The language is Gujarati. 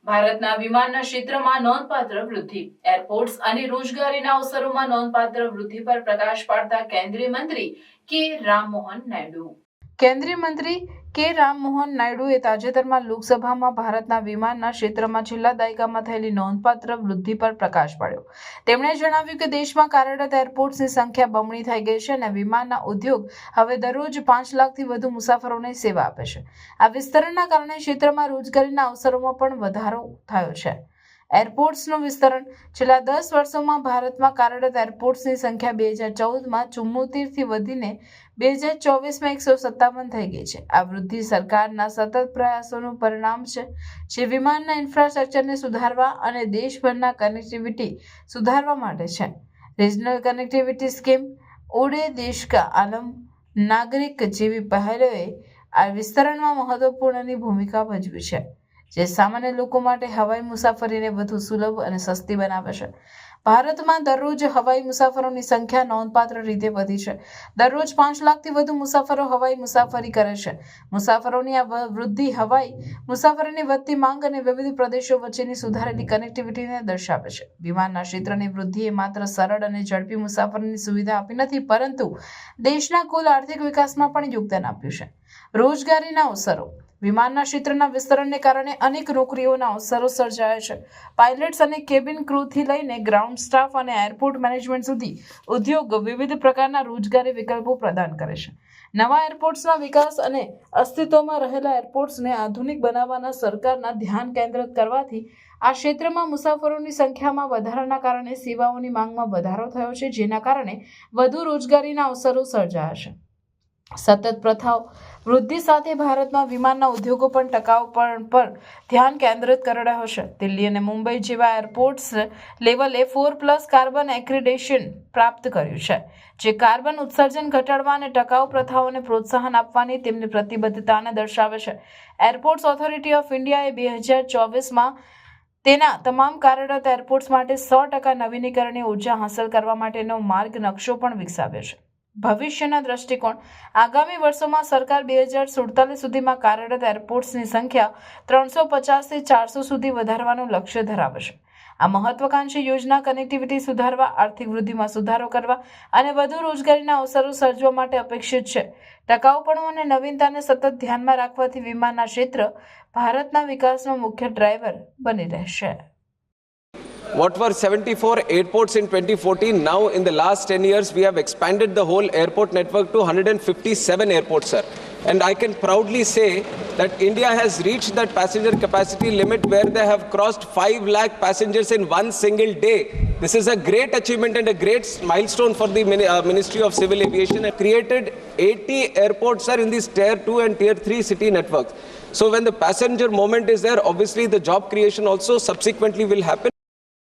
ભારતના વિમાનના ક્ષેત્રમાં નોંધપાત્ર વૃદ્ધિ. એરપોર્ટ્સ અને રોજગારીના અવસરોમાં નોંધપાત્ર વૃદ્ધિ પર પ્રકાશ પાડતા કેન્દ્રીય મંત્રી કે રામમોહન નાયડુ. કેન્દ્રીય મંત્રી કે રામમોહન નાયડુએ તાજેતરમાં લોકસભામાં ભારતના વિમાનના ક્ષેત્રમાં છેલ્લા દાયકામાં થયેલી નોંધપાત્ર વૃદ્ધિ પર પ્રકાશ પાડ્યો. તેમણે જણાવ્યું કે દેશમાં કાર્યરત એરપોર્ટ્સની સંખ્યા બમણી થઈ ગઈ છે અને વિમાનના ઉદ્યોગ હવે દરરોજ 5 લાખથી વધુ મુસાફરોને સેવા આપે છે. આ વિસ્તરણના કારણે ક્ષેત્રમાં રોજગારીના અવસરોમાં પણ વધારો થયો છે. એરપોર્ટ્સનું વિસ્તરણ. છેલ્લા 10 વર્ષોમાં ભારતમાં કાર્યરત એરપોર્ટ્સની સંખ્યા 2014માં 74થી વધીને 2024માં 157 થઈ ગઈ છે. આ વૃદ્ધિ સરકારના સતત પ્રયાસોનું પરિણામ છે, જે વિમાનના ઇન્ફ્રાસ્ટ્રક્ચરને સુધારવા અને દેશભરના કનેક્ટિવિટી સુધારવા માટે છે. રિજનલ કનેક્ટિવિટી સ્કીમ, ઉડે દેશ કા આલમ, નાગરિક જેવી પહેલોએ આ વિસ્તરણમાં મહત્વપૂર્ણની ભૂમિકા ભજવી છે, જે સામાન્ય લોકો માટે હવાઈ મુસાફરીને વધુ સુલભ અને સસ્તી બનાવે છે. ભારતમાં દરરોજ હવાઈ મુસાફરોની સંખ્યા નોંધપાત્ર રીતે વધી છે. દરરોજ 5 લાખથી વધુ મુસાફરો હવાઈ મુસાફરી કરે છે. મુસાફરોની આ વૃદ્ધિ હવાઈ મુસાફરીની વધતી માંગ અને વિવિધ પ્રદેશો વચ્ચેની સુધારેલી કનેક્ટિવિટીને દર્શાવે છે. વિમાનના ક્ષેત્રની વૃદ્ધિએ માત્ર સરળ અને ઝડપી મુસાફરીની સુવિધા આપી નથી, પરંતુ દેશના કુલ આર્થિક વિકાસમાં પણ યોગદાન આપ્યું છે. રોજગારીના અવસરો. વિમાનના ક્ષેત્રના વિસ્તરણને કારણે અનેક નોકરીઓના અવસરો સર્જાયા છે. પાયલટ્સ અને કેબિન ક્રૂથી લઈને ગ્રાઉન્ડ સ્ટાફ અને એરપોર્ટ મેનેજમેન્ટ સુધી ઉદ્યોગ વિવિધ પ્રકારના રોજગારી વિકલ્પો પ્રદાન કરે છે. નવા એરપોર્ટ્સના વિકાસ અને અસ્તિત્વમાં રહેલા એરપોર્ટ્સને આધુનિક બનાવવાના સરકારના ધ્યાન કેન્દ્રિત કરવાથી આ ક્ષેત્રમાં મુસાફરોની સંખ્યામાં વધારાના કારણે સેવાઓની માંગમાં વધારો થયો છે, જેના કારણે વધુ રોજગારીના અવસરો સર્જાયા છે. સતત પ્રથાઓ. વૃદ્ધિ સાથે ભારતમાં વિમાનના ઉદ્યોગો પણ ટકાઉપણ પર ધ્યાન કેન્દ્રિત કરી રહ્યો છે. દિલ્હી અને મુંબઈ જેવા એરપોર્ટ્સ લેવલે 4+ કાર્બન એક્રેડિટેશન પ્રાપ્ત કર્યું છે, જે કાર્બન ઉત્સર્જન ઘટાડવા અને ટકાઉ પ્રથાઓને પ્રોત્સાહન આપવાની તેમની પ્રતિબદ્ધતાને દર્શાવે છે. એરપોર્ટ્સ ઓથોરિટી ઓફ ઇન્ડિયાએ 2024માં તેના તમામ કાર્યરત એરપોર્ટ્સ માટે 100% નવીનીકરણીય ઉર્જા હાંસલ કરવા માટેનો માર્ગ નકશો પણ વિકસાવ્યો છે. ભવિષ્યના દ્રષ્ટિકોણ. આગામી વર્ષોમાં સરકાર 2047 સુધીમાં કાર્યરત એરપોર્ટ્સની સંખ્યા 350થી 400 સુધી વધારવાનું લક્ષ્ય ધરાવે છે. આ મહત્વાકાંક્ષી યોજના કનેક્ટિવિટી સુધારવા, આર્થિક વૃદ્ધિમાં સુધારો કરવા અને વધુ રોજગારીના અવસરો સર્જવા માટે અપેક્ષિત છે. ટકાઉપણું અને નવીનતાને સતત ધ્યાનમાં રાખવાથી વિમાનના ક્ષેત્ર ભારતના વિકાસનો મુખ્ય ડ્રાઈવર બની રહેશે. What were 74 airports in 2014, now in the last 10 years we have expanded the whole airport network to 157 airports, sir. And I can proudly say that India has reached that passenger capacity limit where they have crossed 5 lakh passengers in one single day. This is a great achievement and a great milestone for the Ministry of Civil Aviation. It created 80 airports, sir, in these Tier 2 and Tier 3 city networks. So when the passenger moment is there, obviously the job creation also subsequently will happen.